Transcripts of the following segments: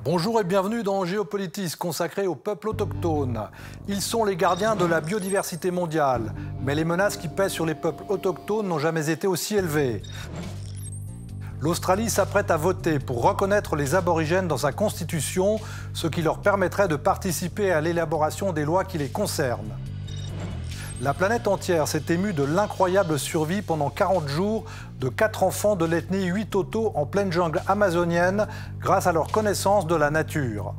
Bonjour et bienvenue dans Géopolitis, consacré aux peuples autochtones. Ils sont les gardiens de la biodiversité mondiale, mais les menaces qui pèsent sur les peuples autochtones n'ont jamais été aussi élevées. L'Australie s'apprête à voter pour reconnaître les aborigènes dans sa constitution, ce qui leur permettrait de participer à l'élaboration des lois qui les concernent. La planète entière s'est émue de l'incroyable survie pendant 40 jours de 4 enfants de l'ethnie Witoto en pleine jungle amazonienne grâce à leur connaissance de la nature.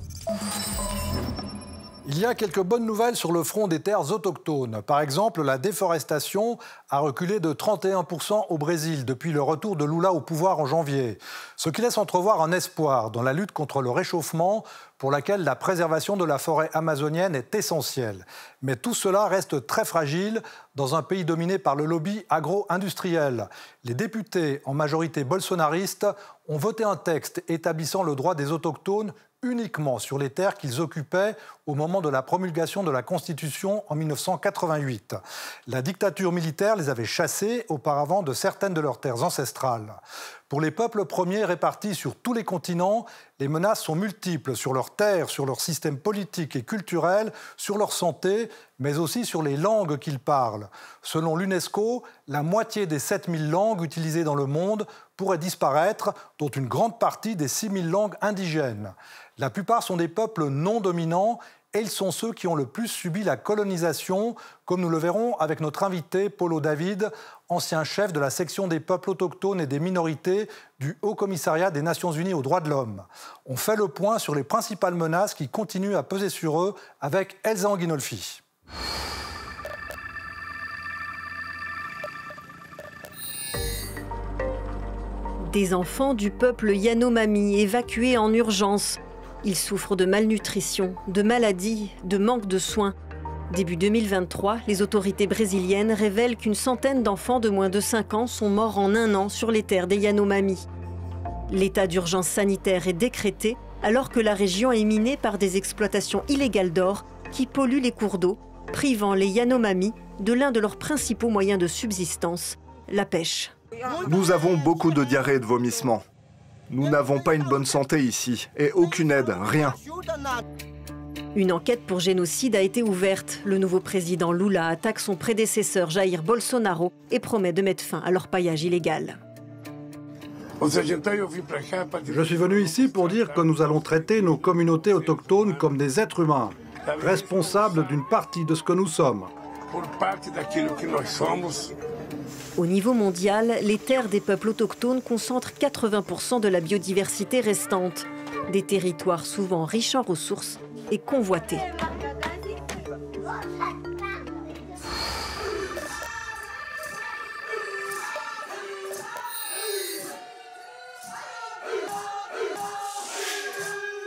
Il y a quelques bonnes nouvelles sur le front des terres autochtones. Par exemple, la déforestation a reculé de 31% au Brésil depuis le retour de Lula au pouvoir en janvier. Ce qui laisse entrevoir un espoir dans la lutte contre le réchauffement pour laquelle la préservation de la forêt amazonienne est essentielle. Mais tout cela reste très fragile dans un pays dominé par le lobby agro-industriel. Les députés, en majorité bolsonaristes, ont voté un texte établissant le droit des autochtones uniquement sur les terres qu'ils occupaient au moment de la promulgation de la Constitution en 1988. La dictature militaire les avait chassés auparavant de certaines de leurs terres ancestrales. Pour les peuples premiers répartis sur tous les continents, les menaces sont multiples sur leurs terres, sur leur système politique et culturel, sur leur santé, mais aussi sur les langues qu'ils parlent. Selon l'UNESCO, la moitié des 7000 langues utilisées dans le monde pourraient disparaître, dont une grande partie des 6000 langues indigènes. La plupart sont des peuples non dominants et ils sont ceux qui ont le plus subi la colonisation, comme nous le verrons avec notre invité Paulo David, ancien chef de la section des peuples autochtones et des minorités du Haut-Commissariat des Nations Unies aux droits de l'homme. On fait le point sur les principales menaces qui continuent à peser sur eux avec Elsa Anguinolfi. Des enfants du peuple Yanomami évacués en urgence. Ils souffrent de malnutrition, de maladies, de manque de soins. Début 2023, les autorités brésiliennes révèlent qu'une centaine d'enfants de moins de 5 ans sont morts en 1 an sur les terres des Yanomami. L'état d'urgence sanitaire est décrété alors que la région est minée par des exploitations illégales d'or qui polluent les cours d'eau, privant les Yanomami de l'un de leurs principaux moyens de subsistance, la pêche. Nous avons beaucoup de diarrhée et de vomissements. Nous n'avons pas une bonne santé ici, et aucune aide, rien. Une enquête pour génocide a été ouverte. Le nouveau président Lula attaque son prédécesseur Jair Bolsonaro et promet de mettre fin à l'orpaillage illégal. Je suis venu ici pour dire que nous allons traiter nos communautés autochtones comme des êtres humains, responsables d'une partie de ce que nous sommes. Au niveau mondial, les terres des peuples autochtones concentrent 80% de la biodiversité restante. Des territoires souvent riches en ressources et convoités.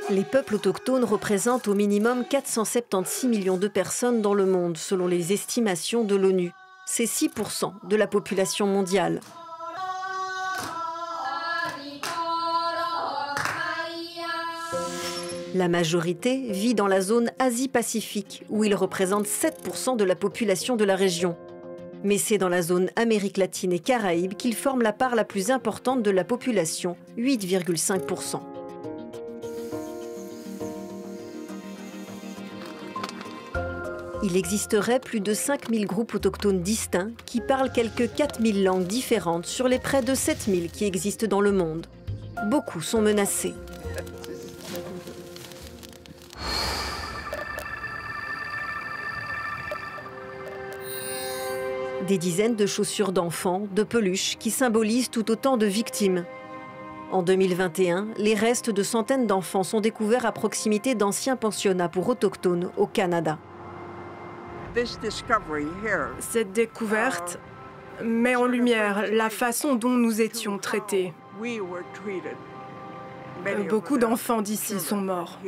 Les peuples autochtones représentent au minimum 476 millions de personnes dans le monde, selon les estimations de l'ONU. C'est 6% de la population mondiale. La majorité vit dans la zone Asie-Pacifique, où ils représentent 7% de la population de la région. Mais c'est dans la zone Amérique latine et Caraïbes qu'ils forment la part la plus importante de la population, 8,5%. Il existerait plus de 5000 groupes autochtones distincts qui parlent quelques 4000 langues différentes sur les près de 7000 qui existent dans le monde. Beaucoup sont menacés. Des dizaines de chaussures d'enfants, de peluches, qui symbolisent tout autant de victimes. En 2021, les restes de centaines d'enfants sont découverts à proximité d'anciens pensionnats pour autochtones au Canada. Cette découverte met en lumière la façon dont nous étions traités. Beaucoup d'enfants d'ici sont morts.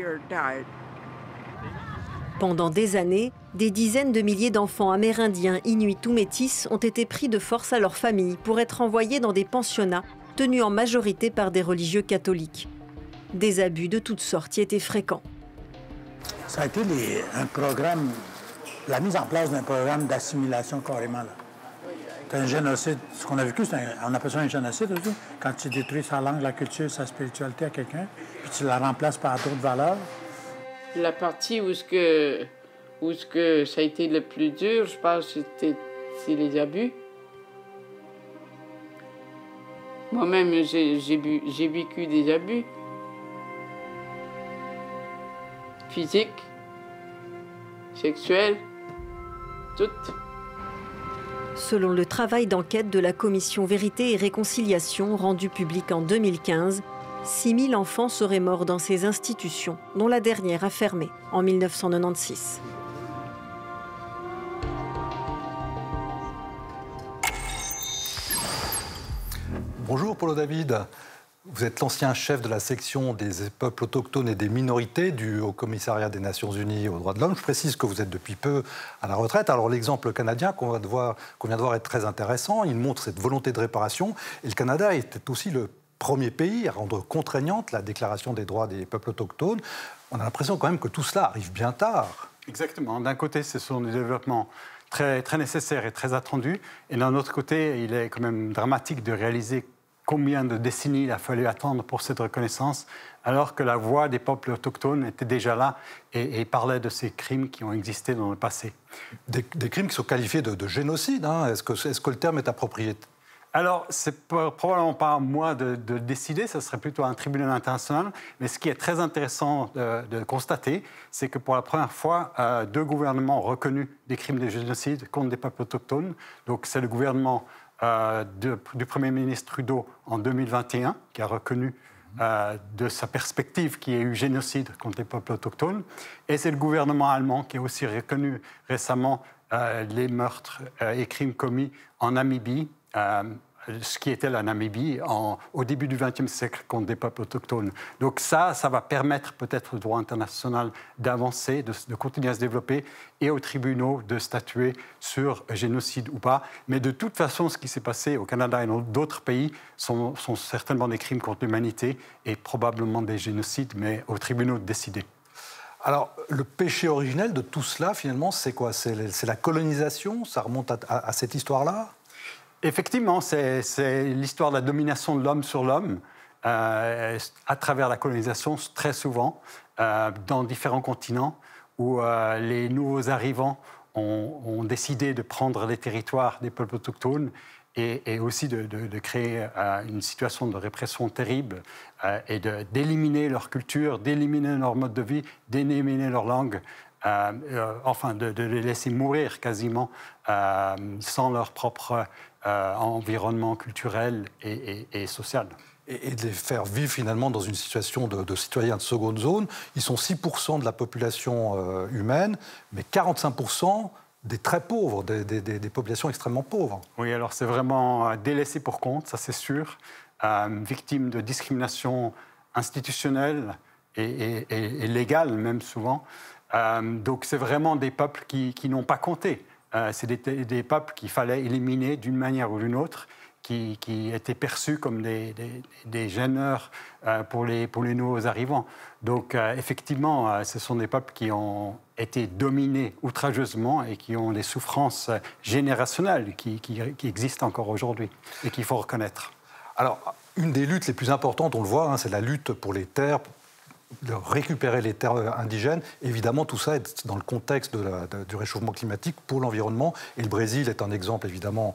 Pendant des années, des dizaines de milliers d'enfants amérindiens, inuits ou métis ont été pris de force à leur famille pour être envoyés dans des pensionnats tenus en majorité par des religieux catholiques. Des abus de toutes sortes y étaient fréquents. Ça a été un programme, la mise en place d'un programme d'assimilation carrément là. C'est un génocide. Ce qu'on a vécu, on appelle ça un génocide aussi. Quand tu détruis sa langue, la culture, sa spiritualité à quelqu'un, puis tu la remplaces par d'autres valeurs. La partie où ça a été le plus dur, je pense, c'est les abus. Moi-même, j'ai vécu des abus. Physiques, sexuels, toutes. Selon le travail d'enquête de la commission Vérité et Réconciliation rendu public en 2015, 6 000 enfants seraient morts dans ces institutions, dont la dernière a fermé en 1996. Bonjour Paulo David. Vous êtes l'ancien chef de la section des peuples autochtones et des minorités du Haut-Commissariat des Nations Unies aux droits de l'homme. Je précise que vous êtes depuis peu à la retraite. Alors l'exemple canadien qu'on vient de voir est très intéressant. Il montre cette volonté de réparation. Et le Canada était aussi le premier pays à rendre contraignante la Déclaration des droits des peuples autochtones. On a l'impression quand même que tout cela arrive bien tard. Exactement. D'un côté, ce sont des développements très, très nécessaires et très attendus. Et d'un autre côté, il est quand même dramatique de réaliser combien de décennies il a fallu attendre pour cette reconnaissance, alors que la voix des peuples autochtones était déjà là et parlait de ces crimes qui ont existé dans le passé. Des crimes qui sont qualifiés de génocide, hein. Est-ce que le terme est approprié ? Alors, c'est probablement pas à moi de décider, ce serait plutôt un tribunal international. Mais ce qui est très intéressant de constater, c'est que pour la première fois, 2 gouvernements ont reconnu des crimes de génocide contre des peuples autochtones. Donc, c'est le gouvernement du Premier ministre Trudeau en 2021, qui a reconnu de sa perspective qu'il y a eu génocide contre les peuples autochtones. Et c'est le gouvernement allemand qui a aussi reconnu récemment les meurtres et crimes commis en Namibie, ce qui était la Namibie au début du XXe siècle contre des peuples autochtones. Donc ça va permettre peut-être au droit international d'avancer, de continuer à se développer, et aux tribunaux de statuer sur génocide ou pas. Mais de toute façon, ce qui s'est passé au Canada et dans d'autres pays sont certainement des crimes contre l'humanité et probablement des génocides, mais aux tribunaux de décider. Alors, le péché originel de tout cela, finalement, c'est quoi ? C'est la colonisation ? Ça remonte à cette histoire-là ? Effectivement, c'est l'histoire de la domination de l'homme sur l'homme à travers la colonisation, très souvent, dans différents continents, où les nouveaux arrivants ont décidé de prendre les territoires des peuples autochtones et aussi de créer une situation de répression terrible et d'éliminer leur culture, d'éliminer leur mode de vie, d'éliminer leur langue. Enfin, de les laisser mourir quasiment sans leur propre environnement culturel et social. Et de les faire vivre finalement dans une situation de citoyens de seconde zone. Ils sont 6% de la population humaine, mais 45% des très pauvres, des populations extrêmement pauvres. Oui, alors c'est vraiment délaissé pour compte, ça c'est sûr, victime de discrimination institutionnelle et légale même souvent. Donc c'est vraiment des peuples qui n'ont pas compté. C'est des peuples qu'il fallait éliminer d'une manière ou d'une autre, qui étaient perçus comme des gêneurs pour les nouveaux arrivants. Donc effectivement, ce sont des peuples qui ont été dominés outrageusement et qui ont des souffrances générationnelles qui existent encore aujourd'hui et qu'il faut reconnaître. Alors, une des luttes les plus importantes, on le voit, c'est la lutte pour les terres, de récupérer les terres indigènes. Évidemment, tout ça est dans le contexte du réchauffement climatique pour l'environnement. Et le Brésil est un exemple, évidemment,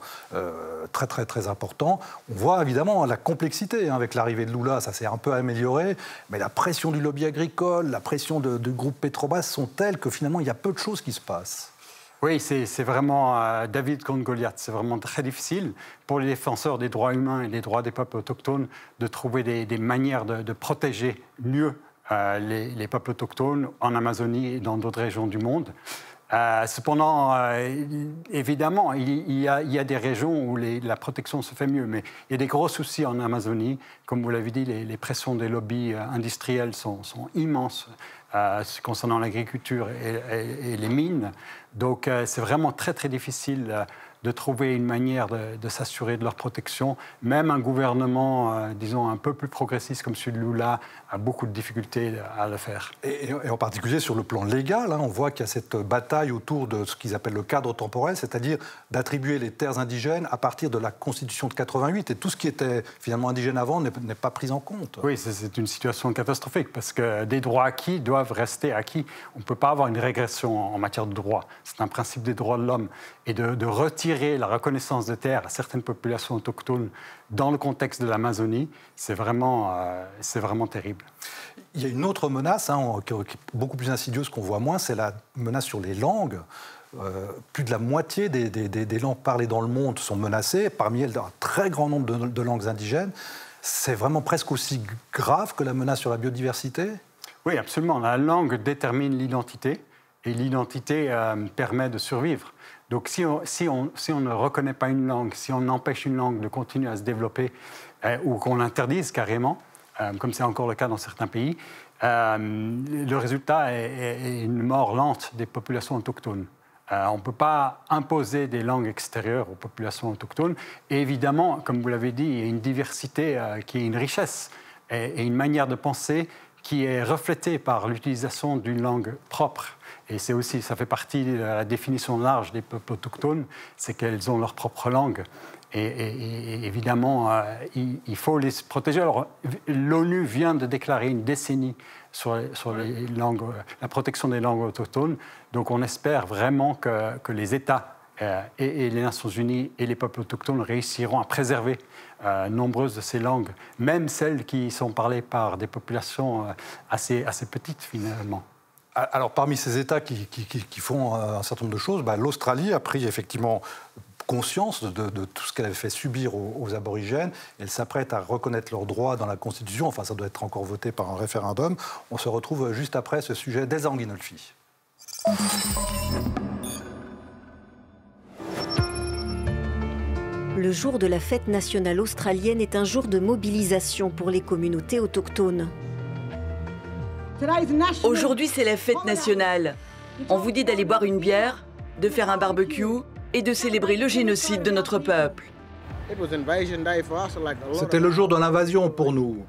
très, très, très important. On voit, évidemment, la complexité. Avec l'arrivée de Lula, ça s'est un peu amélioré. Mais la pression du lobby agricole, la pression du groupe Petrobras sont telles que, finalement, il y a peu de choses qui se passent. Oui, c'est vraiment David contre Goliath. C'est vraiment très difficile pour les défenseurs des droits humains et des droits des peuples autochtones de trouver des manières de protéger mieux les peuples autochtones en Amazonie et dans d'autres régions du monde. Cependant, évidemment, il y a des régions où la protection se fait mieux, mais il y a des gros soucis en Amazonie. Comme vous l'avez dit, les pressions des lobbies industriels sont immenses concernant l'agriculture et les mines. Donc, c'est vraiment très, très difficile de trouver une manière de s'assurer de leur protection. Même un gouvernement, disons, un peu plus progressiste comme celui de Lula a beaucoup de difficultés à le faire. Et en particulier sur le plan légal, hein, on voit qu'il y a cette bataille autour de ce qu'ils appellent le cadre temporel, c'est-à-dire d'attribuer les terres indigènes à partir de la Constitution de 88. Et tout ce qui était finalement indigène avant n'est pas pris en compte. Oui, c'est une situation catastrophique parce que des droits acquis doivent rester acquis. On ne peut pas avoir une régression en matière de droits. C'est un principe des droits de l'homme. Et de retirer la reconnaissance de terres à certaines populations autochtones dans le contexte de l'Amazonie, c'est vraiment terrible. Il y a une autre menace, hein, qui est beaucoup plus insidieuse qu'on voit moins, c'est la menace sur les langues. Plus de la moitié des langues parlées dans le monde sont menacées, parmi elles un très grand nombre de langues indigènes. C'est vraiment presque aussi grave que la menace sur la biodiversité? Oui, absolument. La langue détermine l'identité et l'identité permet de survivre. Donc si on ne reconnaît pas une langue, si on empêche une langue de continuer à se développer ou qu'on l'interdise carrément, comme c'est encore le cas dans certains pays, le résultat est une mort lente des populations autochtones. On ne peut pas imposer des langues extérieures aux populations autochtones. Et évidemment, comme vous l'avez dit, il y a une diversité qui est une richesse et une manière de penser qui est reflétée par l'utilisation d'une langue propre. Et ça fait partie de la définition large des peuples autochtones, c'est qu'elles ont leur propre langue. Et évidemment, il faut les protéger. Alors, l'ONU vient de déclarer une décennie sur les langues, la protection des langues autochtones. Donc, on espère vraiment que les États et les Nations Unies et les peuples autochtones réussiront à préserver nombreuses de ces langues, même celles qui sont parlées par des populations assez petites, finalement. Alors, parmi ces États qui font un certain nombre de choses, l'Australie a pris effectivement conscience de tout ce qu'elle avait fait subir aux aborigènes. Elle s'apprête à reconnaître leurs droits dans la Constitution. Enfin, ça doit être encore voté par un référendum. On se retrouve juste après ce sujet des Anguinolfi. Le jour de la fête nationale australienne est un jour de mobilisation pour les communautés autochtones. Aujourd'hui, c'est la fête nationale. On vous dit d'aller boire une bière, de faire un barbecue et de célébrer le génocide de notre peuple. C'était le jour de l'invasion pour nous.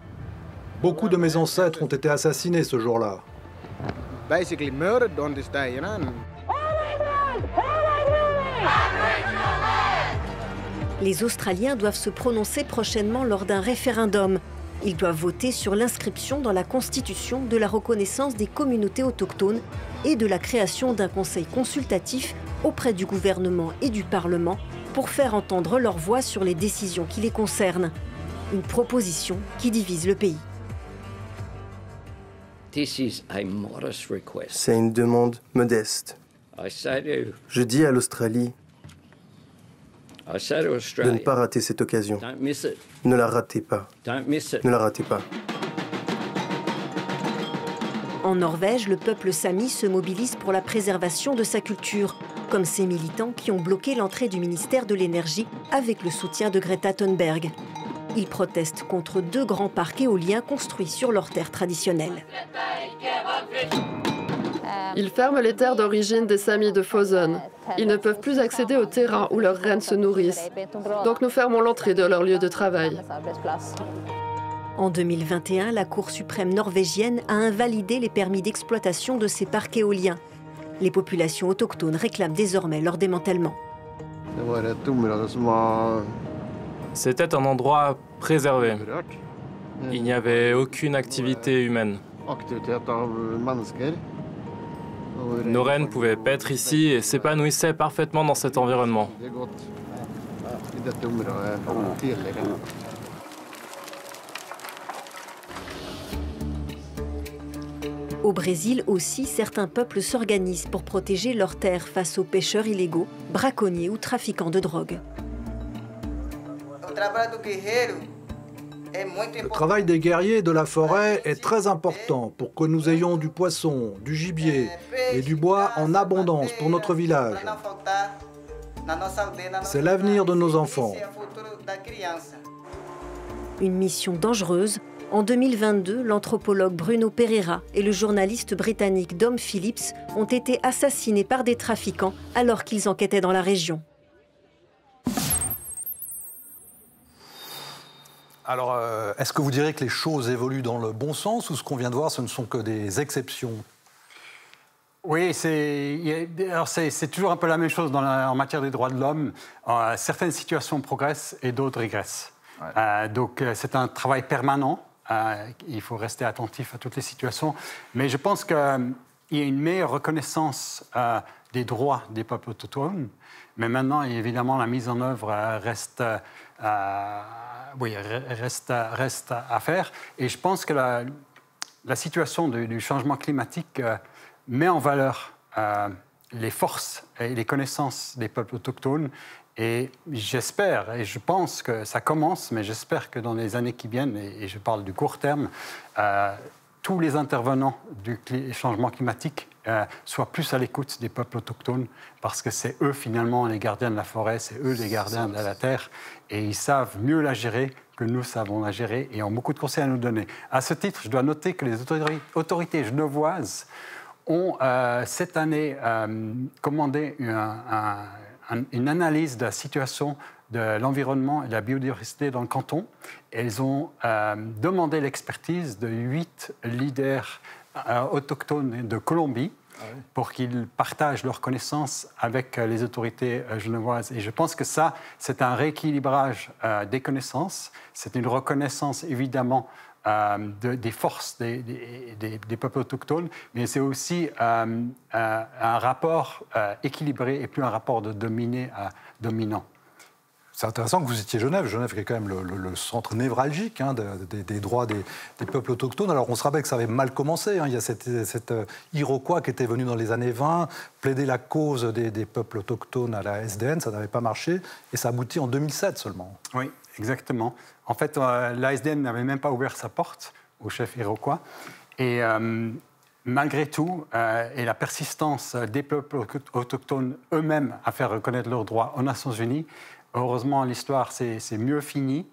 Beaucoup de mes ancêtres ont été assassinés ce jour-là. Les Australiens doivent se prononcer prochainement lors d'un référendum. Ils doivent voter sur l'inscription dans la Constitution de la reconnaissance des communautés autochtones et de la création d'un conseil consultatif auprès du gouvernement et du Parlement pour faire entendre leur voix sur les décisions qui les concernent. Une proposition qui divise le pays. C'est une demande modeste. Je dis à l'Australie de ne pas rater cette occasion. Ne la ratez pas. Ne la ratez pas. En Norvège, le peuple sami se mobilise pour la préservation de sa culture, comme ces militants qui ont bloqué l'entrée du ministère de l'Énergie avec le soutien de Greta Thunberg. Ils protestent contre 2 grands parcs éoliens construits sur leurs terres traditionnelles. Ils ferment les terres d'origine des Samis de Fosen. Ils ne peuvent plus accéder aux terrains où leurs reines se nourrissent. Donc nous fermons l'entrée de leur lieu de travail. En 2021, la Cour suprême norvégienne a invalidé les permis d'exploitation de ces parcs éoliens. Les populations autochtones réclament désormais leur démantèlement. C'était un endroit préservé. Il n'y avait aucune activité humaine. Nos reines pouvaient paître ici et s'épanouissaient parfaitement dans cet environnement. Au Brésil aussi, certains peuples s'organisent pour protéger leurs terres face aux pêcheurs illégaux, braconniers ou trafiquants de drogue. Le travail des guerriers de la forêt est très important pour que nous ayons du poisson, du gibier et du bois en abondance pour notre village. C'est l'avenir de nos enfants. Une mission dangereuse. En 2022, l'anthropologue Bruno Pereira et le journaliste britannique Dom Phillips ont été assassinés par des trafiquants alors qu'ils enquêtaient dans la région. Alors, est-ce que vous direz que les choses évoluent dans le bon sens ou ce qu'on vient de voir, ce ne sont que des exceptions? Oui, c'est toujours un peu la même chose en matière des droits de l'homme. Certaines situations progressent et d'autres régressent. Ouais. Donc, c'est un travail permanent. Il faut rester attentif à toutes les situations. Mais je pense qu'il y a une meilleure reconnaissance des droits des peuples autochtones. Mais maintenant, évidemment, la mise en œuvre reste à faire. Et je pense que la situation du changement climatique met en valeur les forces et les connaissances des peuples autochtones. Et j'espère, et je pense que ça commence, mais j'espère que dans les années qui viennent, et je parle du court terme, tous les intervenants du changement climatique soient plus à l'écoute des peuples autochtones, parce que c'est eux finalement les gardiens de la forêt, c'est eux les gardiens de la terre, et ils savent mieux la gérer que nous savons la gérer, et ont beaucoup de conseils à nous donner. À ce titre, je dois noter que les autorités genevoises ont cette année commandé une analyse de la situation de l'environnement et de la biodiversité dans le canton. Elles ont demandé l'expertise de 8 leaders autochtones de Colombie pour qu'ils partagent leurs connaissances avec les autorités genevoises. Et je pense que ça, c'est un rééquilibrage des connaissances. C'est une reconnaissance, évidemment, des forces des peuples autochtones, mais c'est aussi un rapport équilibré et plus un rapport de dominé à dominant. C'est intéressant que vous étiez Genève. Genève qui est quand même le centre névralgique des droits des peuples autochtones. Alors on se rappelle que ça avait mal commencé. Il y a cet Iroquois qui était venu dans les années 20, plaider la cause des peuples autochtones à la SDN, ça n'avait pas marché, et ça aboutit en 2007 seulement. Oui, exactement. En fait, la SDN n'avait même pas ouvert sa porte au chef Iroquois. Et malgré tout, et la persistance des peuples autochtones eux-mêmes à faire reconnaître leurs droits aux Nations Unies, heureusement, l'histoire c'est mieux fini.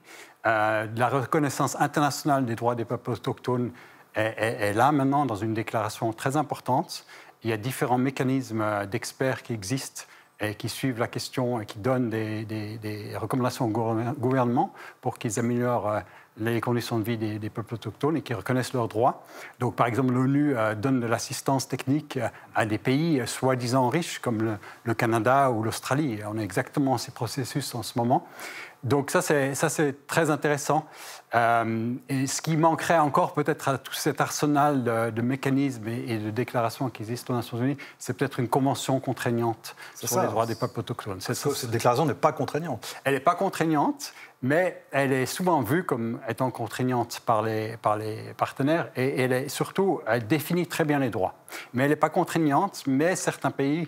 La reconnaissance internationale des droits des peuples autochtones est là maintenant dans une déclaration très importante. Il y a différents mécanismes d'experts qui existent et qui suivent la question et qui donnent des recommandations au gouvernement pour qu'ils améliorent les conditions de vie des peuples autochtones et qui reconnaissent leurs droits. Donc, par exemple, l'ONU donne de l'assistance technique à des pays soi-disant riches comme le Canada ou l'Australie. On est exactement dans ces processus en ce moment. Donc ça, c'est très intéressant. Et ce qui manquerait encore peut-être à tout cet arsenal de mécanismes et de déclarations qui existent aux Nations Unies, c'est peut-être une convention contraignante sur les droits des peuples autochtones. Cette déclaration n'est pas contraignante. Elle n'est pas contraignante, mais elle est souvent vue comme étant contraignante par les partenaires et elle définit très bien les droits. Mais elle n'est pas contraignante, mais certains pays,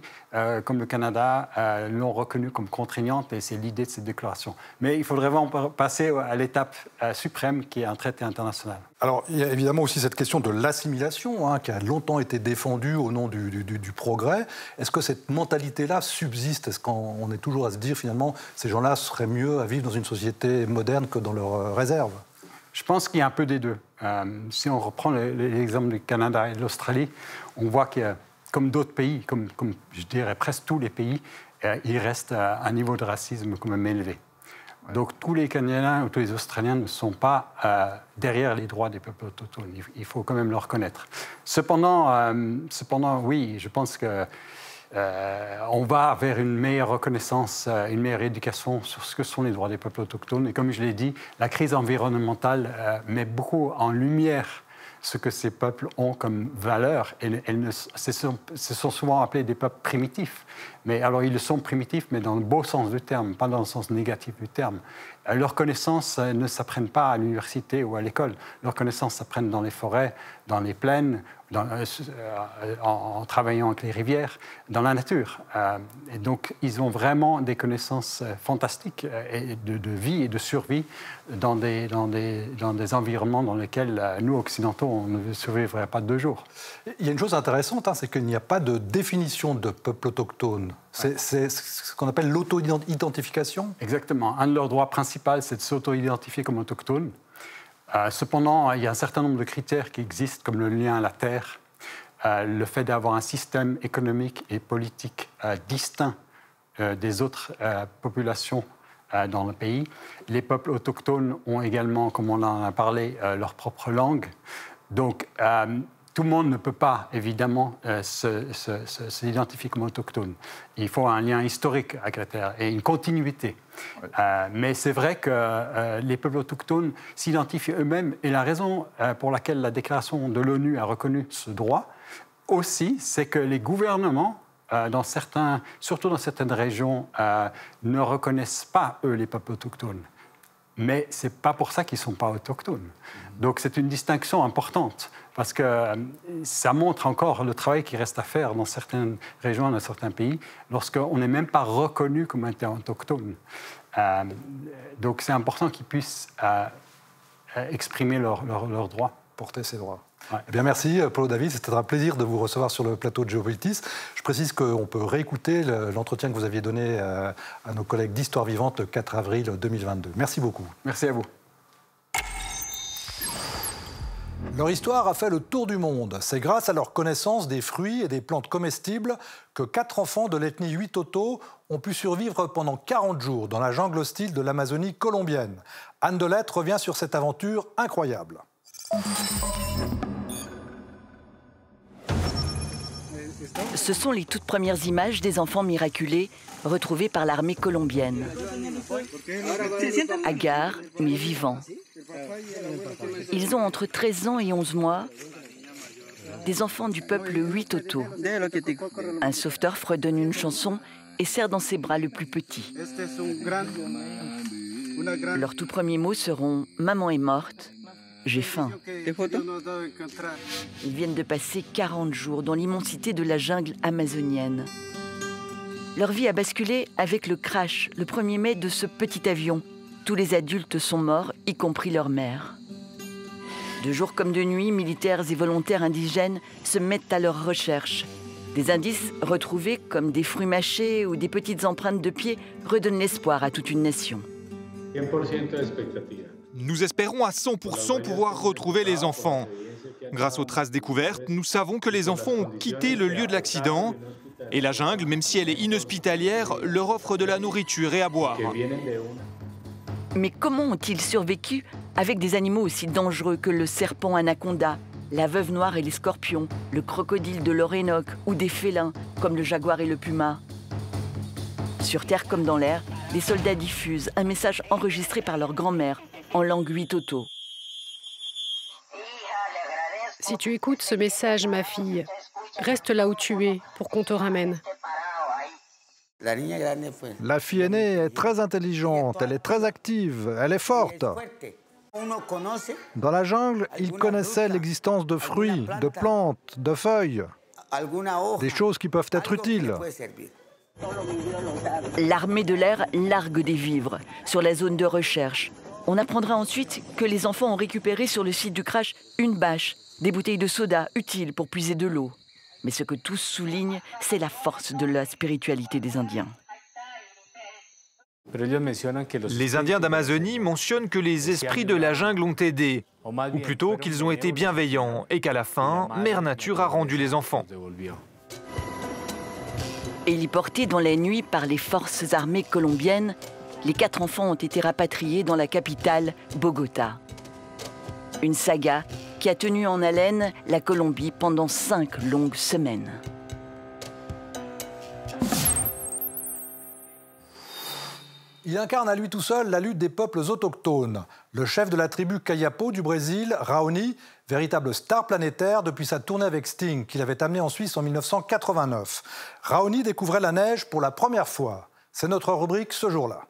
comme le Canada, l'ont reconnue comme contraignante et c'est l'idée de cette déclaration. Mais il faudrait vraiment passer à l'étape suprême qui est un traité international. Alors, il y a évidemment aussi cette question de l'assimilation qui a longtemps été défendue au nom du progrès. Est-ce que cette mentalité-là subsiste? Est-ce qu'on est toujours à se dire, finalement, ces gens-là seraient mieux à vivre dans une société moderne que dans leur réserve? Je pense qu'il y a un peu des deux. Si on reprend l'exemple du Canada et de l'Australie, on voit que, comme d'autres pays, comme je dirais presque tous les pays, il reste un niveau de racisme quand même élevé. Ouais. Donc tous les Canadiens ou tous les Australiens ne sont pas derrière les droits des peuples autochtones. Il faut quand même le reconnaître. Cependant, oui, je pense que on va vers une meilleure reconnaissance, une meilleure éducation sur ce que sont les droits des peuples autochtones. Et comme je l'ai dit, la crise environnementale met beaucoup en lumière ce que ces peuples ont comme valeur. Ce sont souvent appelés des peuples primitifs. Mais alors, ils sont primitifs, mais dans le beau sens du terme, pas dans le sens négatif du terme. Leurs connaissances ne s'apprennent pas à l'université ou à l'école. Leurs connaissances s'apprennent dans les forêts, dans les plaines, en travaillant avec les rivières, dans la nature. Et donc, ils ont vraiment des connaissances fantastiques de vie et de survie dans des environnements dans lesquels nous, occidentaux, on ne survivrait pas 2 jours. Il y a une chose intéressante, c'est qu'il n'y a pas de définition de peuple autochtone. C'est ce qu'on appelle l'auto-identification. Exactement. Un de leurs droits principaux, c'est de s'auto-identifier comme autochtone. Cependant, il y a un certain nombre de critères qui existent, comme le lien à la terre, le fait d'avoir un système économique et politique distinct des autres populations dans le pays. Les peuples autochtones ont également, comme on en a parlé, leur propre langue. Donc, tout le monde ne peut pas, évidemment, s'identifier comme autochtone. Il faut un lien historique avec la terre et une continuité. Oui. Mais c'est vrai que les peuples autochtones s'identifient eux-mêmes. Et la raison pour laquelle la déclaration de l'ONU a reconnu ce droit, aussi, c'est que les gouvernements, surtout dans certaines régions, ne reconnaissent pas, eux, les peuples autochtones. Mais ce n'est pas pour ça qu'ils ne sont pas autochtones. Donc c'est une distinction importante, parce que ça montre encore le travail qui reste à faire dans certaines régions, dans certains pays, lorsqu'on n'est même pas reconnu comme étant autochtone. Donc c'est important qu'ils puissent exprimer leurs droits. Porter ses droits. Ouais. Eh bien, merci, Paulo David. C'était un plaisir de vous recevoir sur le plateau de Géopolitis. Je précise qu'on peut réécouter l'entretien que vous aviez donné à nos collègues d'Histoire Vivante le 4 avril 2022. Merci beaucoup. Merci à vous. Leur histoire a fait le tour du monde. C'est grâce à leur connaissance des fruits et des plantes comestibles que 4 enfants de l'ethnie Huitoto ont pu survivre pendant 40 jours dans la jungle hostile de l'Amazonie colombienne. Anne Delette revient sur cette aventure incroyable. Ce sont les toutes premières images des enfants miraculés retrouvés par l'armée colombienne. Hagards, mais vivants. Ils ont entre 13 ans et 11 mois, des enfants du peuple Huitoto. Un sauveteur fredonne une chanson et serre dans ses bras le plus petit. Leurs tout premiers mots seront « Maman est morte ». J'ai faim. Ils viennent de passer 40 jours dans l'immensité de la jungle amazonienne. Leur vie a basculé avec le crash, le 1er mai, de ce petit avion. Tous les adultes sont morts, y compris leur mère. De jour comme de nuit, militaires et volontaires indigènes se mettent à leur recherche. Des indices retrouvés, comme des fruits mâchés ou des petites empreintes de pieds, redonnent l'espoir à toute une nation. Nous espérons à 100% pouvoir retrouver les enfants. Grâce aux traces découvertes, nous savons que les enfants ont quitté le lieu de l'accident. Et la jungle, même si elle est inhospitalière, leur offre de la nourriture et à boire. Mais comment ont-ils survécu avec des animaux aussi dangereux que le serpent anaconda, la veuve noire et les scorpions, le crocodile de l'Orénoque ou des félins comme le jaguar et le puma? Sur terre comme dans l'air, les soldats diffusent un message enregistré par leur grand-mère en langue Huitoto. Si tu écoutes ce message, ma fille, reste là où tu es pour qu'on te ramène. La fille aînée est très intelligente, elle est très active, elle est forte. Dans la jungle, ils connaissaient l'existence de fruits, de plantes, de feuilles, des choses qui peuvent être utiles. L'armée de l'air largue des vivres sur la zone de recherche. On apprendra ensuite que les enfants ont récupéré sur le site du crash une bâche, des bouteilles de soda utiles pour puiser de l'eau. Mais ce que tous soulignent, c'est la force de la spiritualité des Indiens. Les Indiens d'Amazonie mentionnent que les esprits de la jungle ont aidé, ou plutôt qu'ils ont été bienveillants, et qu'à la fin, Mère Nature a rendu les enfants. Héliportés dans la nuit par les forces armées colombiennes, les 4 enfants ont été rapatriés dans la capitale, Bogota. Une saga qui a tenu en haleine la Colombie pendant 5 longues semaines. Il incarne à lui tout seul la lutte des peuples autochtones. Le chef de la tribu Kayapo du Brésil, Raoni, véritable star planétaire depuis sa tournée avec Sting, qu'il avait amené en Suisse en 1989. Raoni découvrait la neige pour la première fois. C'est notre rubrique ce jour-là.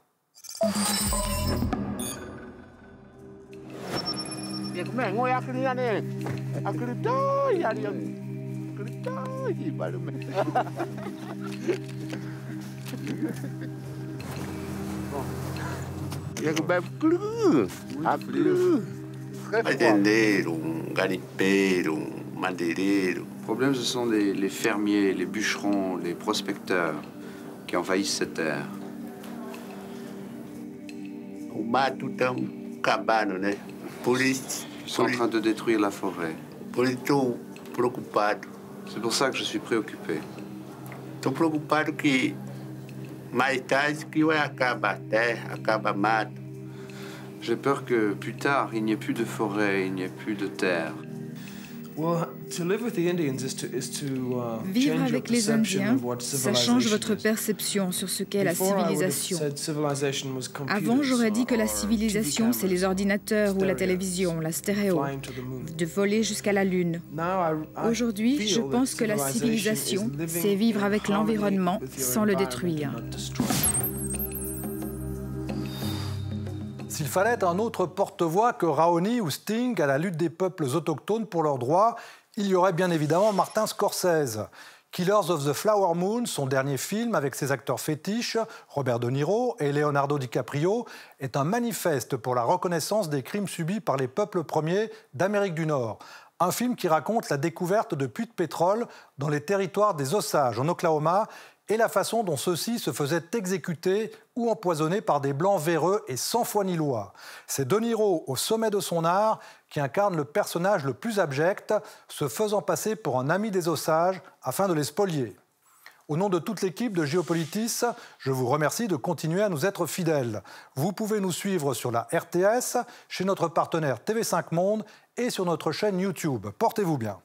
Le problème, ce sont les fermiers, les bûcherons, les prospecteurs qui envahissent cette terre. Ils sont en train de détruire la forêt. C'est pour ça que je suis préoccupé. J'ai peur que plus tard, il n'y ait plus de forêt, il n'y ait plus de terre. Vivre avec les Indiens, ça change votre perception sur ce qu'est la civilisation. Avant, j'aurais dit que la civilisation, c'est les ordinateurs ou la télévision, la stéréo, de voler jusqu'à la Lune. Aujourd'hui, je pense que la civilisation, c'est vivre avec l'environnement sans le détruire. S'il fallait un autre porte-voix que Raoni ou Sting à la lutte des peuples autochtones pour leurs droits, il y aurait bien évidemment Martin Scorsese. Killers of the Flower Moon, son dernier film avec ses acteurs fétiches, Robert De Niro et Leonardo DiCaprio, est un manifeste pour la reconnaissance des crimes subis par les peuples premiers d'Amérique du Nord. Un film qui raconte la découverte de puits de pétrole dans les territoires des Osages, en Oklahoma, et la façon dont ceux-ci se faisaient exécuter ou empoisonner par des Blancs véreux et sans foi ni loi. C'est De Niro, au sommet de son art, qui incarne le personnage le plus abject, se faisant passer pour un ami des Osages afin de les spolier. Au nom de toute l'équipe de Géopolitis, je vous remercie de continuer à nous être fidèles. Vous pouvez nous suivre sur la RTS, chez notre partenaire TV5 Monde et sur notre chaîne YouTube. Portez-vous bien.